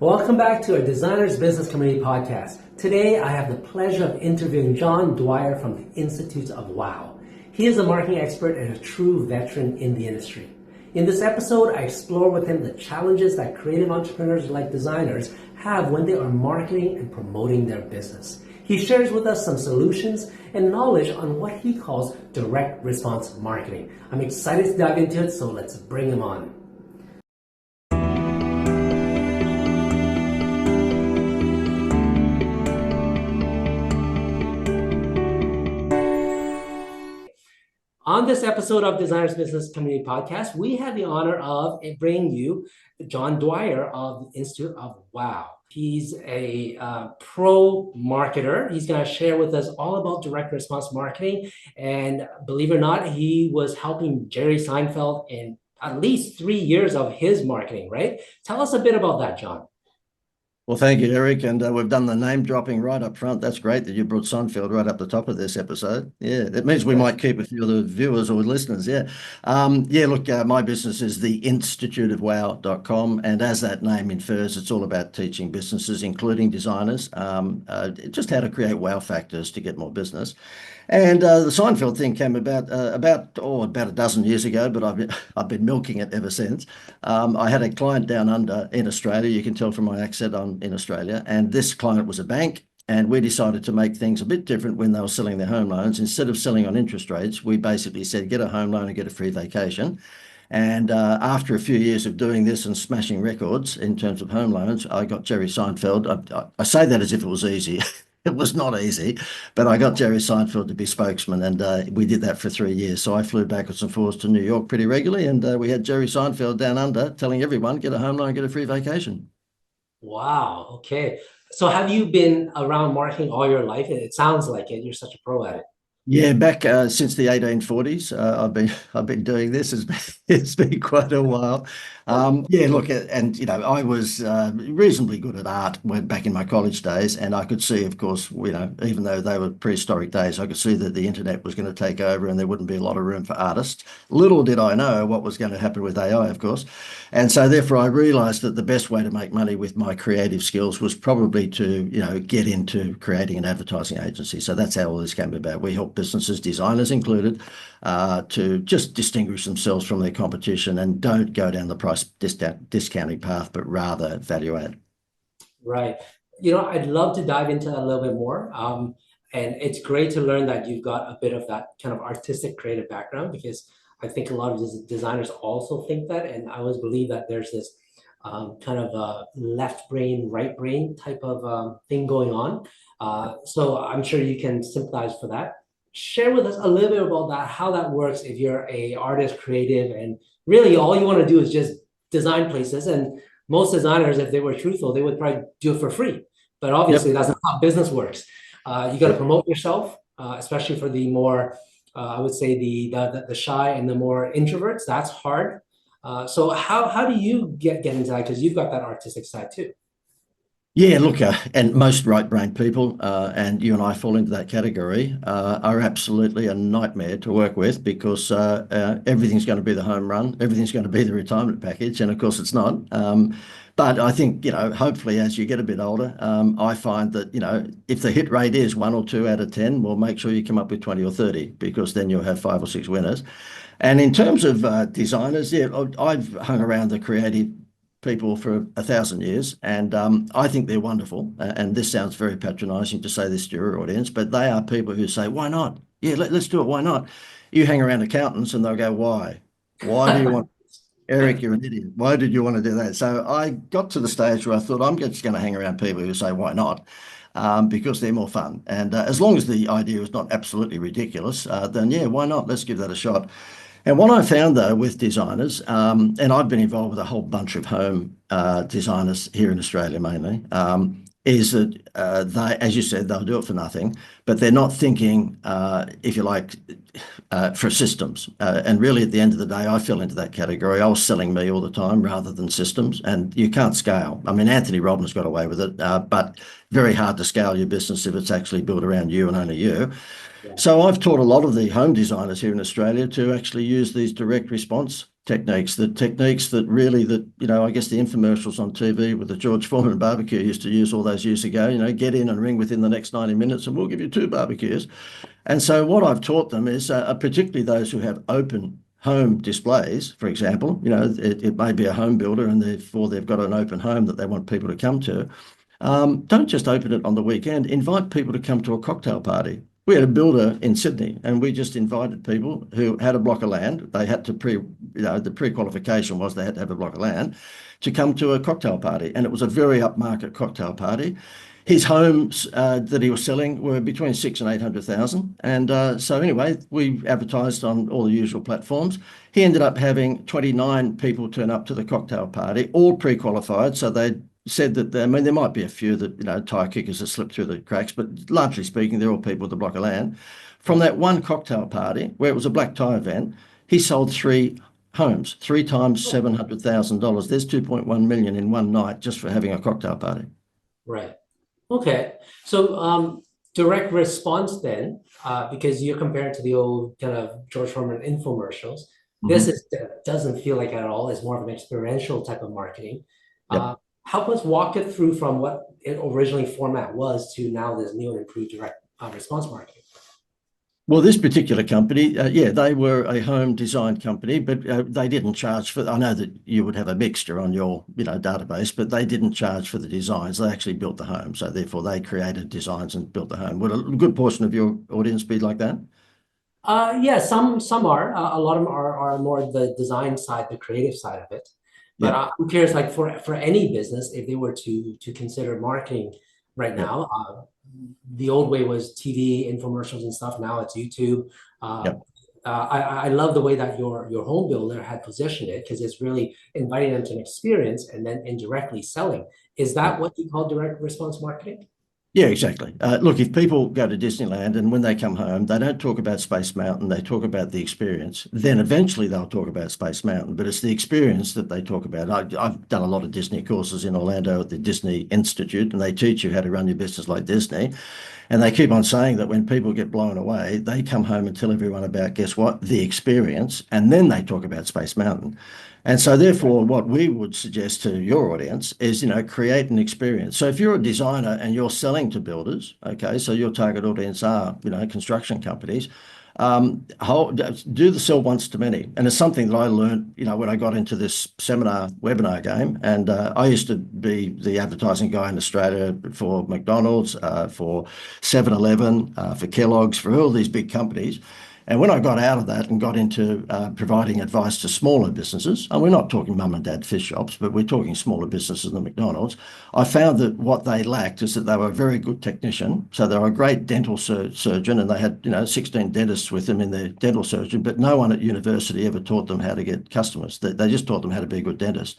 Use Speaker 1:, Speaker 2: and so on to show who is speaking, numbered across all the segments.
Speaker 1: Welcome back to our Designers Business Community Podcast. Today, I have the pleasure of interviewing John Dwyer from the Institute of Wow. He is a marketing expert and a true veteran in the industry. In this episode, I explore with him the challenges that creative entrepreneurs like designers have when they are marketing and promoting their business. He shares with us some solutions and knowledge on what he calls direct response marketing. I'm excited to dive into it, so let's bring him on. On this episode of Designers Business Community Podcast, we have the honor of bringing you John Dwyer of the Institute of Wow. He's a pro marketer. He's going to share with us all about direct response marketing. And believe it or not, he was helping Jerry Seinfeld in at least 3 years of his marketing, right? Tell us a bit about that, John.
Speaker 2: Well, thank you, Eric. And we've done the name dropping right up front. That's great that you brought Seinfeld right up the top of this episode. Yeah, that means we might keep a few of the viewers or listeners. Yeah. Look, my business is the instituteofwow.com. And as that name infers, it's all about teaching businesses, including designers, just how to create wow factors to get more business. And the Seinfeld thing came about a dozen years ago, but I've been milking it ever since. I had a client down under in Australia. You can tell from my accent I'm in Australia, and this client was a bank. And we decided to make things a bit different when they were selling their home loans. Instead of selling on interest rates, we basically said, get a home loan and get a free vacation. And after a few years of doing this and smashing records in terms of home loans, I got Jerry Seinfeld. I say that as if it was easy. It was not easy, but I got Jerry Seinfeld to be spokesman, and we did that for 3 years. So I flew backwards and forwards to New York pretty regularly, and we had Jerry Seinfeld down under telling everyone, get a home loan, get a free vacation.
Speaker 1: Wow. Okay. So have you been around marketing all your life? It sounds like it. You're such a pro at it.
Speaker 2: Yeah, back since the 1840s, I've been doing this. It's been quite a while. Look, and I was reasonably good at art when back in my college days, and I could see, of course, even though they were prehistoric days, I could see that the internet was going to take over, and there wouldn't be a lot of room for artists. Little did I know what was going to happen with AI, of course, and so therefore I realised that the best way to make money with my creative skills was probably to get into creating an advertising agency. So that's how all this came about. We help businesses, designers included, to just distinguish themselves from their competition and don't go down the price discounting path, but rather value add.
Speaker 1: Right. I'd love to dive into that a little bit more. And it's great to learn that you've got a bit of that kind of artistic creative background, because I think a lot of designers also think that. And I always believe that there's this kind of left brain, right brain type of thing going on. So I'm sure you can sympathize for that. Share with us a little bit about that, how that works if you're a artist, creative, and really all you want to do is just design places. And most designers, if they were truthful, they would probably do it for free. But obviously, That's not how business works. You got to promote yourself, especially for the more, I would say, the shy and the more introverts. That's hard. So how do you get into that? Because you've got that artistic side too.
Speaker 2: Yeah, look, and most right-brained people, and you and I fall into that category, are absolutely a nightmare to work with, because everything's going to be the home run, everything's going to be the retirement package, and of course it's not. But I think, hopefully as you get a bit older, I find that, if the hit rate is 1 or 2 out of 10, well, make sure you come up with 20 or 30, because then you'll have 5 or 6 winners. And in terms of designers, yeah, I've hung around the creative people for 1,000 years, and I think they're wonderful. And this sounds very patronizing to say this to your audience, but they are people who say, why not? Yeah, let's do it. Why not? You hang around accountants and they'll go, why? Why do you want Eric, you're an idiot. Why did you want to do that? So I got to the stage where I thought, I'm just going to hang around people who say, why not? Because they're more fun. And as long as the idea is not absolutely ridiculous, then yeah, why not? Let's give that a shot. And what I found, though, with designers, and I've been involved with a whole bunch of home designers here in Australia mainly, is that they, as you said, they'll do it for nothing, but they're not thinking, if you like, for systems. And really, at the end of the day, I fell into that category. I was selling me all the time rather than systems, and you can't scale. I mean, Anthony Robbins got away with it, but very hard to scale your business if it's actually built around you and only you. So I've taught a lot of the home designers here in Australia to actually use these direct response techniques, the techniques that really I guess the infomercials on TV with the George Foreman barbecue used to use all those years ago, get in and ring within the next 90 minutes and we'll give you 2 barbecues. And so what I've taught them is particularly those who have open home displays, for example, it may be a home builder and therefore they've got an open home that they want people to come to. Don't just open it on the weekend, invite people to come to a cocktail party. We had a builder in Sydney and we just invited people who had a block of land. They had to the pre-qualification was they had to have a block of land to come to a cocktail party. And it was a very upmarket cocktail party. His homes that he was selling were between 6 and 800,000. And so anyway, we advertised on all the usual platforms. He ended up having 29 people turn up to the cocktail party, all pre-qualified. So they said that, I mean, there might be a few that, tire kickers that slip through the cracks, but largely speaking, they're all people with a block of land. From that one cocktail party, where it was a black tie event, he sold 3 homes, 3 times $700,000. There's 2.1 million in one night just for having a cocktail party.
Speaker 1: Right. Okay. So direct response then, because you're compared to the old kind of George Foreman infomercials, this doesn't feel like at all. It's more of an experiential type of marketing.
Speaker 2: Yep.
Speaker 1: Help us walk it through from what it originally format was to now this new and improved direct response marketing.
Speaker 2: Well, this particular company, they were a home design company, but they didn't charge for. I know that you would have a mixture on your, database, but they didn't charge for the designs. They actually built the home, so therefore they created designs and built the home. Would a good portion of your audience be like that?
Speaker 1: Yeah, some are. A lot of them are more the design side, the creative side of it. But
Speaker 2: Yeah.
Speaker 1: I'm curious, like for any business, if they were to consider marketing right
Speaker 2: Yep.
Speaker 1: now, the old way was TV infomercials and stuff. Now it's YouTube.
Speaker 2: Yep.
Speaker 1: I love the way that your home builder had positioned it because it's really inviting them to an experience and then indirectly selling. Is that
Speaker 2: Yep.
Speaker 1: what you call direct response marketing?
Speaker 2: Yeah, exactly. Look, if people go to Disneyland and when they come home, they don't talk about Space Mountain, they talk about the experience. Then eventually they'll talk about Space Mountain, but it's the experience that they talk about. I've done a lot of Disney courses in Orlando at the Disney Institute, and they teach you how to run your business like Disney. And they keep on saying that when people get blown away, they come home and tell everyone about, guess what, the experience, and then they talk about Space Mountain. And so therefore, what we would suggest to your audience is, create an experience. So if you're a designer and you're selling to builders, okay, so your target audience are, construction companies, do the sell once to many. And it's something that I learned, when I got into this webinar game. And I used to be the advertising guy in Australia for McDonald's, for 7-Eleven, for Kellogg's, for all these big companies. And when I got out of that and got into providing advice to smaller businesses, and we're not talking mum and dad fish shops, but we're talking smaller businesses than McDonald's, I found that what they lacked is that they were a very good technician. So they were a great dental surgeon and they had, 16 dentists with them in their dental surgeon, but no one at university ever taught them how to get customers. They just taught them how to be a good dentist.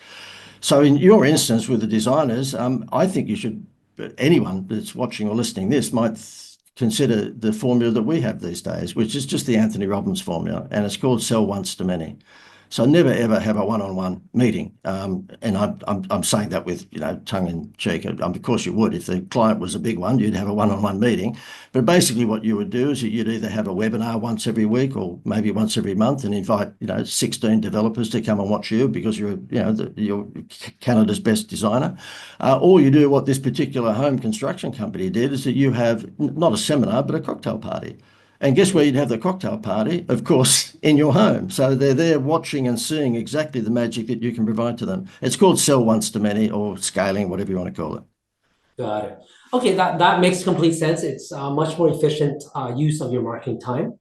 Speaker 2: So in your instance with the designers, I think anyone that's watching or listening this might consider the formula that we have these days, which is just the Anthony Robbins formula, and it's called sell once to many. So never ever have a one-on-one meeting, and I'm saying that with tongue in cheek. Of course you would. If the client was a big one, you'd have a one-on-one meeting. But basically, what you would do is you'd either have a webinar once every week or maybe once every month, and invite 16 developers to come and watch you because you're you're Canada's best designer, or you do what this particular home construction company did is that you have not a seminar but a cocktail party. And guess where you'd have the cocktail party? Of course, in your home. So they're there watching and seeing exactly the magic that you can provide to them. It's called sell once to many or scaling, whatever you want to call it.
Speaker 1: Got it. Okay, that makes complete sense. It's a much more efficient use of your marketing time.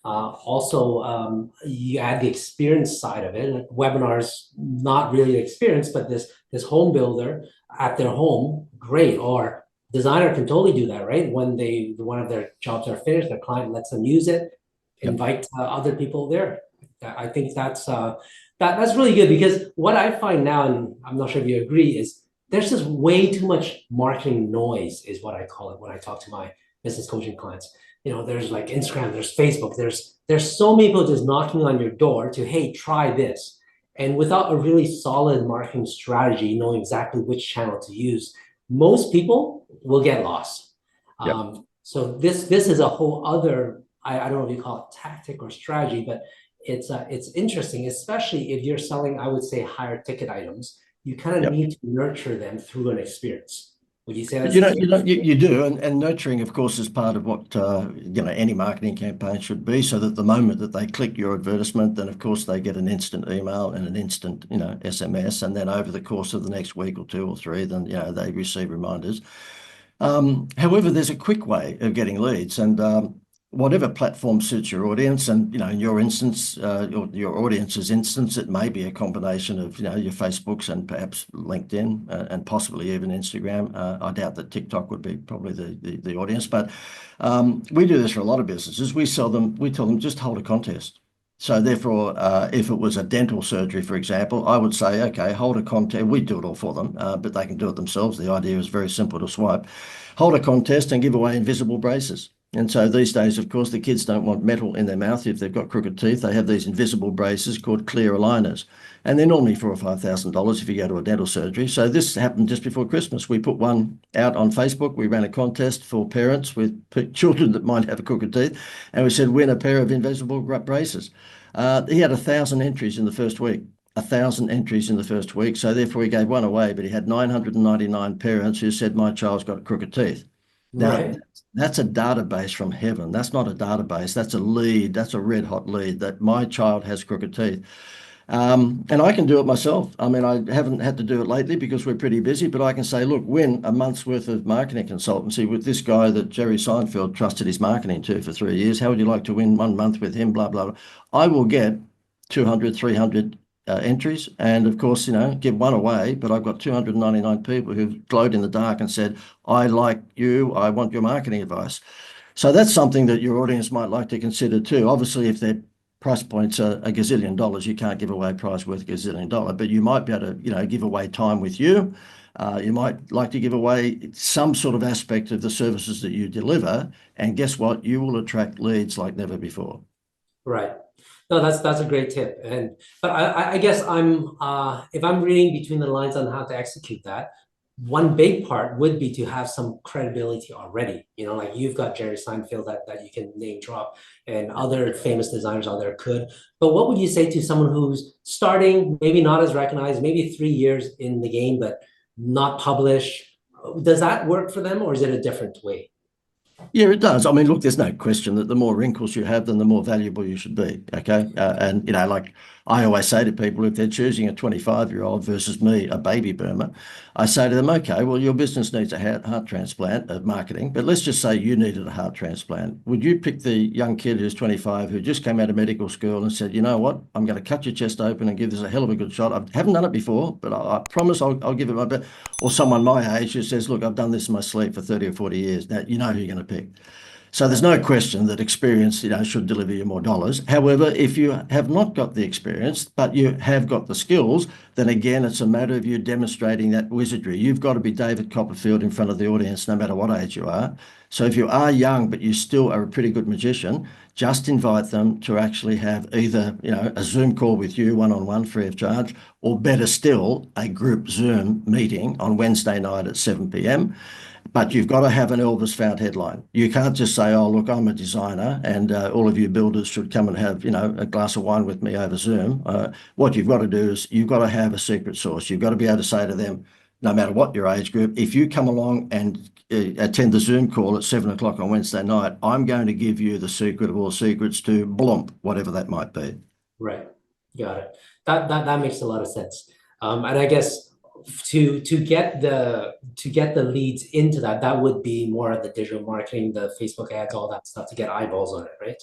Speaker 1: Also, you add the experience side of it. Like webinars, not really the experience, but this home builder at their home, great. Or designer can totally do that, right? When one of their jobs are finished, their client lets them use it, invite other people there. I think that's really good because what I find now, and I'm not sure if you agree, is there's just way too much marketing noise, is what I call it when I talk to my business coaching clients. There's like Instagram, there's Facebook, there's so many people just knocking on your door to, hey, try this. And without a really solid marketing strategy, knowing exactly which channel to use, most people will get lost. So this is a whole other, I don't know if you call it tactic or strategy, but it's interesting, especially if you're selling, I would say, higher ticket items. You kind of
Speaker 2: Yep.
Speaker 1: need to nurture them through an experience. Would you say
Speaker 2: But
Speaker 1: that's the
Speaker 2: you
Speaker 1: case?
Speaker 2: know, you do, and nurturing, of course, is part of what any marketing campaign should be. So that the moment that they click your advertisement, then of course they get an instant email and an instant, SMS, and then over the course of the next week or two or three, then they receive reminders. However, there's a quick way of getting leads, and whatever platform suits your audience, and in your instance, your audience's instance, it may be a combination of your Facebooks and perhaps LinkedIn and possibly even Instagram. I doubt that TikTok would be probably the audience, but we do this for a lot of businesses. We tell them just hold a contest. So therefore, if it was a dental surgery, for example, I would say, okay, hold a contest. We do it all for them, but they can do it themselves. The idea is very simple to swipe. Hold a contest and give away invisible braces. And so these days, of course, the kids don't want metal in their mouth. If they've got crooked teeth, they have these invisible braces called clear aligners. And they're normally $4,000 or $5,000 if you go to a dental surgery. So this happened just before Christmas. We put one out on Facebook. We ran a contest for parents with children that might have crooked teeth. And we said, win a pair of invisible braces. He had 1,000 entries in the first week. 1,000 entries in the first week. So therefore he gave one away, but he had 999 parents who said, my child's got crooked teeth. Now,
Speaker 1: Right.
Speaker 2: that's a database from heaven. That's not a database. That's a lead. That's a red hot lead that my child has crooked teeth. And I can do it myself. I mean, I haven't had to do it lately because we're pretty busy, but I can say, look, win a month's worth of marketing consultancy with this guy that Jerry Seinfeld trusted his marketing to for 3 years. How would you like to win 1 month with him? Blah, blah, blah. I will get 200, 300 entries. And of course, give one away, but I've got 299 people who've glowed in the dark and said, I like you. I want your marketing advice. So that's something that your audience might like to consider too. Obviously, if their price points are a gazillion dollars, you can't give away a prize worth a gazillion dollar, but you might be able to, give away time with you. You might like to give away some sort of aspect of the services that you deliver. And guess what? You will attract leads like never before.
Speaker 1: Right. No, that's a great tip. But I guess if I'm reading between the lines on how to execute that, one big part would be to have some credibility already. Like you've got Jerry Seinfeld that you can name drop, and other famous designers out there could. But what would you say to someone who's starting, maybe not as recognized, maybe 3 years in the game, but not published? Does that work for them, or is it a different way?
Speaker 2: Yeah, it does. I mean, look, there's no question that the more wrinkles you have, then the more valuable you should be. Okay. And, like I always say to people, if they're choosing a 25-year-old versus me, a baby boomer, I say to them, okay, well, your business needs a heart transplant of marketing, but let's just say you needed a heart transplant. Would you pick the young kid who's 25 who just came out of medical school and said, you know what, I'm going to cut your chest open and give this a hell of a good shot. I haven't done it before, but I promise I'll give it my best. Or someone my age who says, look, I've done this in my sleep for 30 or 40 years. Now, you know who you're going to pick. So there's no question that experience, should deliver you more dollars. However, if you have not got the experience, but you have got the skills, then again, it's a matter of you demonstrating that wizardry. You've got to be David Copperfield in front of the audience, no matter what age you are. So if you are young, but you still are a pretty good magician, just invite them to actually have either, a Zoom call with you one-on-one free of charge, or better still, a group Zoom meeting on Wednesday night at 7 p.m. But you've got to have an Elvis found headline. You can't just say, oh, look, I'm a designer and all of you builders should come and have, a glass of wine with me over Zoom. What you've got to do is you've got to have a secret sauce. You've got to be able to say to them, no matter what your age group, if you come along and attend the Zoom call at 7 o'clock on Wednesday night, I'm going to give you the secret of all secrets to blump, whatever that might be.
Speaker 1: Right. Got it. That makes a lot of sense. And I guess to get the leads into that would be more of the digital marketing, the Facebook ads, all that stuff to get eyeballs on it, right?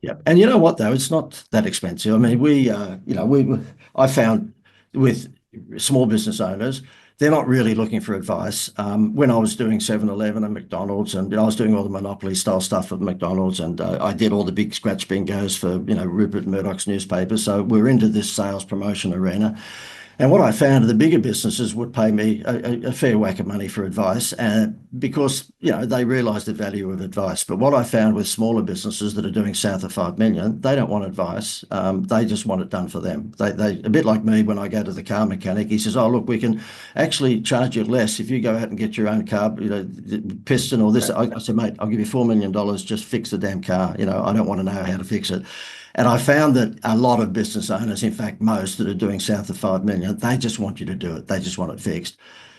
Speaker 2: Yeah. And you know what, though? It's not that expensive. I mean, I found with small business owners, they're not really looking for advice. When I was doing 7-Eleven and McDonald's, and I was doing all the monopoly style stuff at McDonald's, and I did all the big scratch bingos for, Rupert Murdoch's newspaper. So we're into this sales promotion arena. And what I found, the bigger businesses would pay me a fair whack of money for advice, because they realise the value of advice. But what I found with smaller businesses that are doing south of 5 million, they don't want advice. They just want it done for them. They a bit like me when I go to the car mechanic. He says, "Oh, look, we can actually charge you less if you go out and get your own car, piston or this." I said, "Mate, I'll give you $4 million. Just fix the damn car. I don't want to know how to fix it." And I found that a lot of business owners, in fact, most that are doing south of 5 million, they just want you to do it. They just want it fixed.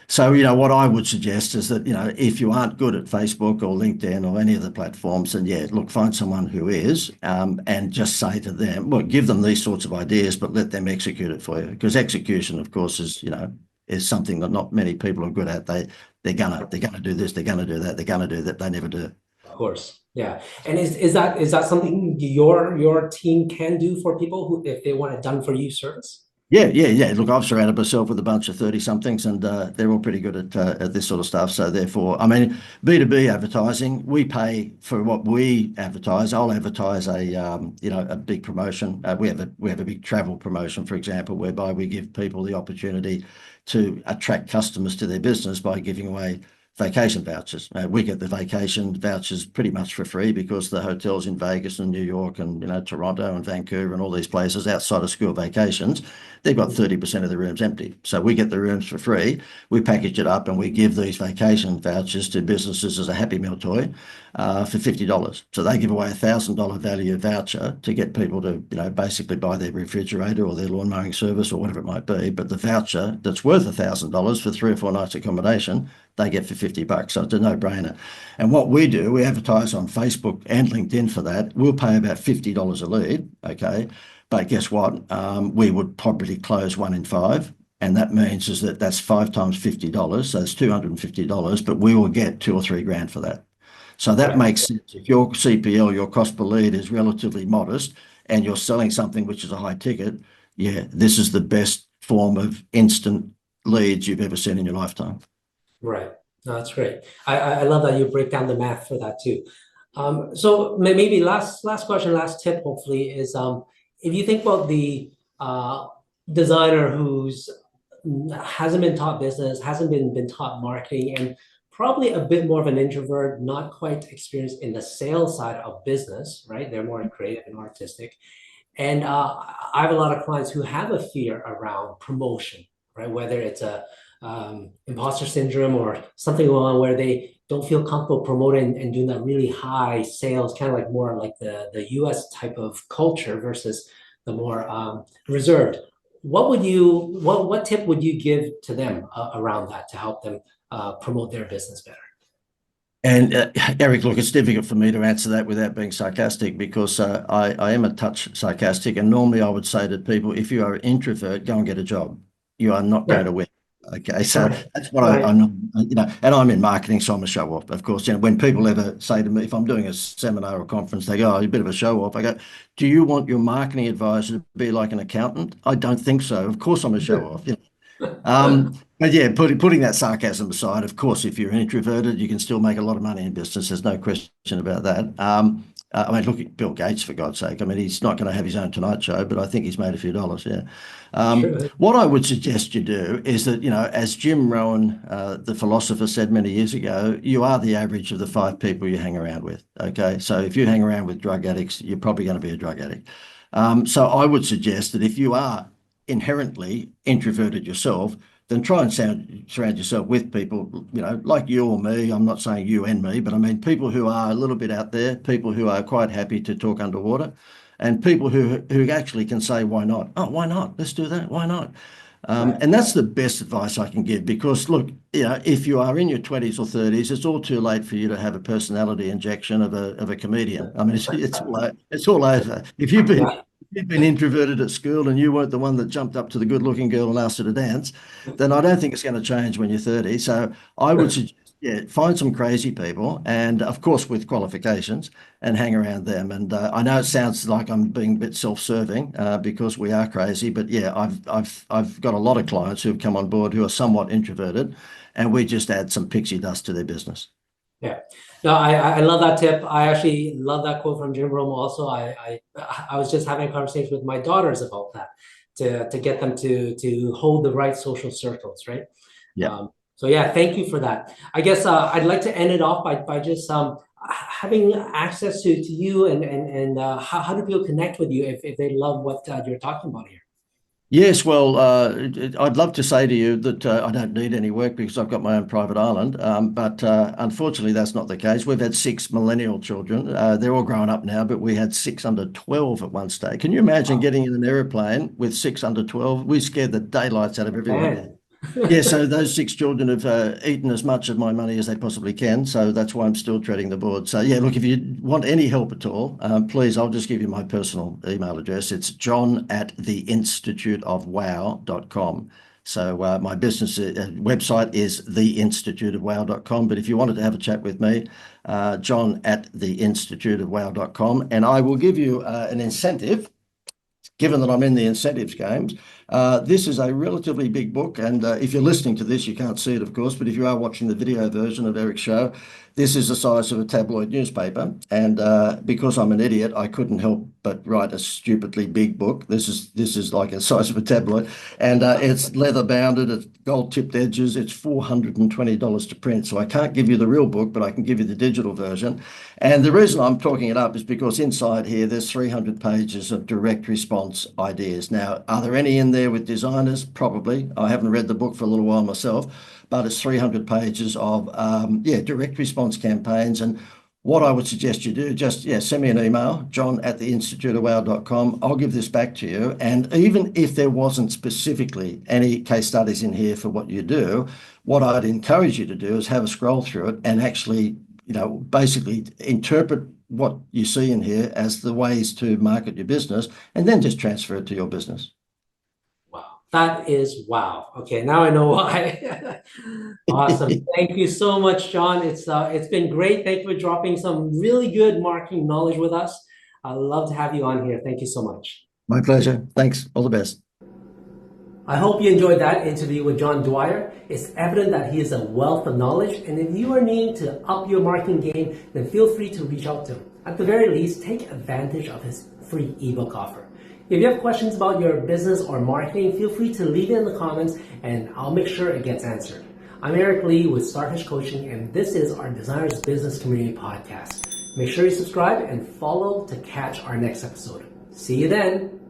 Speaker 2: So, what I would suggest is that, if you aren't good at Facebook or LinkedIn or any of the platforms, then yeah, look, find someone who is, and just say to them, well, give them these sorts of ideas, but let them execute it for you. Because execution, of course, is something that not many people are good at. They're gonna do this, they're gonna do that, they're gonna do that. They never do.
Speaker 1: Of course. Yeah. And is that something your team can do for people who, if they want a done for you service?
Speaker 2: Yeah, yeah, yeah. Look, I've surrounded myself with a bunch of 30 somethings, and they're all pretty good at this sort of stuff. So therefore, I mean, B2B advertising, we pay for what we advertise. I'll advertise a big promotion. We have a big travel promotion, for example, whereby we give people the opportunity to attract customers to their business by giving away vacation vouchers. We get the vacation vouchers pretty much for free because the hotels in Vegas and New York and Toronto and Vancouver and all these places outside of school vacations, they've got 30% of the rooms empty. So we get the rooms for free. We package it up and we give these vacation vouchers to businesses as a Happy Meal toy for $50. So they give away $1,000 value voucher to get people to basically buy their refrigerator or their lawn mowing service or whatever it might be. But the voucher that's worth $1,000 for 3 or 4 nights accommodation, they get for $50. So it's a no-brainer. And what we do, we advertise on Facebook and LinkedIn for that. We'll pay about $50 a lead, okay? But guess what? We would probably close 1 in 5. And that means that's 5 times $50. So it's $250, but we will get 2 or 3 grand for that. So that
Speaker 1: Right.
Speaker 2: makes sense. If your CPL, your cost per lead is relatively modest and you're selling something which is a high ticket, yeah, this is the best form of instant leads you've ever seen in your lifetime.
Speaker 1: Right. No, that's great. I love that you break down the math for that too. So maybe last question, last tip, hopefully, is if you think about the designer who's hasn't been taught business, hasn't been taught marketing, and probably a bit more of an introvert, not quite experienced in the sales side of business, right? They're more creative and artistic. And I have a lot of clients who have a fear around promotion, right? Whether it's a imposter syndrome or something along where they don't feel comfortable promoting and doing that really high sales, kind of like more like the US type of culture versus the more reserved. What tip would you give to them around that to help them promote their business better?
Speaker 2: And Eric, look, it's difficult for me to answer that without being sarcastic because I am a touch sarcastic. And normally I would say to people, if you are an introvert, go and get a job. You are not going
Speaker 1: Right.
Speaker 2: to win. Okay, so
Speaker 1: Right.
Speaker 2: that's what
Speaker 1: Right.
Speaker 2: and I'm in marketing, so I'm a show off. Of course, when people ever say to me, if I'm doing a seminar or conference, they go, "Oh, you're a bit of a show off." I go, "Do you want your marketing advisor to be like an accountant?" I don't think so. Of course, I'm a show off. But yeah, putting that sarcasm aside, of course, if you're introverted, you can still make a lot of money in business. There's no question about that. I mean, look at Bill Gates, for God's sake. I mean, he's not going to have his own Tonight Show, but I think he's made a few dollars, yeah.
Speaker 1: True.
Speaker 2: What I would suggest you do is that, as Jim Rohn, the philosopher, said many years ago, you are the average of the 5 people you hang around with, okay? So if you hang around with drug addicts, you're probably going to be a drug addict. So I would suggest that if you are inherently introverted yourself, then try and surround yourself with people, like you or me. I'm not saying you and me, but I mean people who are a little bit out there, people who are quite happy to talk underwater, and people who actually can say, why not? Oh, why not? Let's do that. Why not?
Speaker 1: Right.
Speaker 2: And that's the best advice I can give because look, if you are in your 20s or 30s, it's all too late for you to have a personality injection of a comedian. I mean, it's all over. If
Speaker 1: Yeah.
Speaker 2: you've been introverted at school and you weren't the one that jumped up to the good-looking girl and asked her to dance, then I don't think it's going to change when you're 30. So I would suggest, yeah, find some crazy people, and of course with qualifications, and hang around them. And I know it sounds like I'm being a bit self-serving because we are crazy, but yeah, I've got a lot of clients who have come on board who are somewhat introverted, and we just add some pixie dust to their business.
Speaker 1: Yeah. No, I love that tip. I actually love that quote from Jim Rome also. I was just having a conversation with my daughters about that to get them to hold the right social circles, right?
Speaker 2: Yeah.
Speaker 1: So yeah, thank you for that. I guess I'd like to end it off by just having access to you and how do people connect with you if they love what you're talking about here?
Speaker 2: Yes, well, I'd love to say to you that I don't need any work because I've got my own private island. But unfortunately, that's not the case. We've had six millennial children. They're all grown up now, but we had six under 12 at one stage. Can you imagine
Speaker 1: Wow,
Speaker 2: getting in an aeroplane with six under 12? We scared the daylights out of everyone.
Speaker 1: man.
Speaker 2: Yeah, so those six children have eaten as much of my money as they possibly can. So that's why I'm still treading the board. So yeah, look, if you want any help at all, please, I'll just give you my personal email address. It's john@theinstituteofwow.com. So my business website is theinstituteofwow.com. But if you wanted to have a chat with me, john@theinstituteofwow.com, and I will give you an incentive given that I'm in the incentives games. This is a relatively big book, and if you're listening to this, you can't see it, of course, but if you are watching the video version of Eric's show, this is the size of a tabloid newspaper. And because I'm an idiot, I couldn't help but write a stupidly big book. This is like the size of a tabloid, and it's leather bounded, it's gold tipped edges. It's $420 to print. So I can't give you the real book, but I can give you the digital version. And the reason I'm talking it up is because inside here, there's 300 pages of direct response ideas. Now, are there any in there with designers? Probably. I haven't read the book for a little while myself, but it's 300 pages of direct response campaigns. And what I would suggest you do, just send me an email, john@theinstituteofwow.com. I'll give this back to you. And even if there wasn't specifically any case studies in here for what you do, what I'd encourage you to do is have a scroll through it and actually, basically interpret what you see in here as the ways to market your business, and then just transfer it to your business.
Speaker 1: Wow, that is wow. Okay, now I know why. Awesome. Thank you so much, John. It's been great. Thank you for dropping some really good marketing knowledge with us. I love to have you on here. Thank you so much.
Speaker 2: My pleasure. Thanks. All the best.
Speaker 1: I hope you enjoyed that interview with John Dwyer. It's evident that he is a wealth of knowledge, and if you are needing to up your marketing game, then feel free to reach out to him. At the very least, take advantage of his free ebook offer. If you have questions about your business or marketing, feel free to leave it in the comments and I'll make sure it gets answered. I'm Eric Lee with Starfish Coaching, and this is our Designers Business Community Podcast. Make sure you subscribe and follow to catch our next episode. See you then.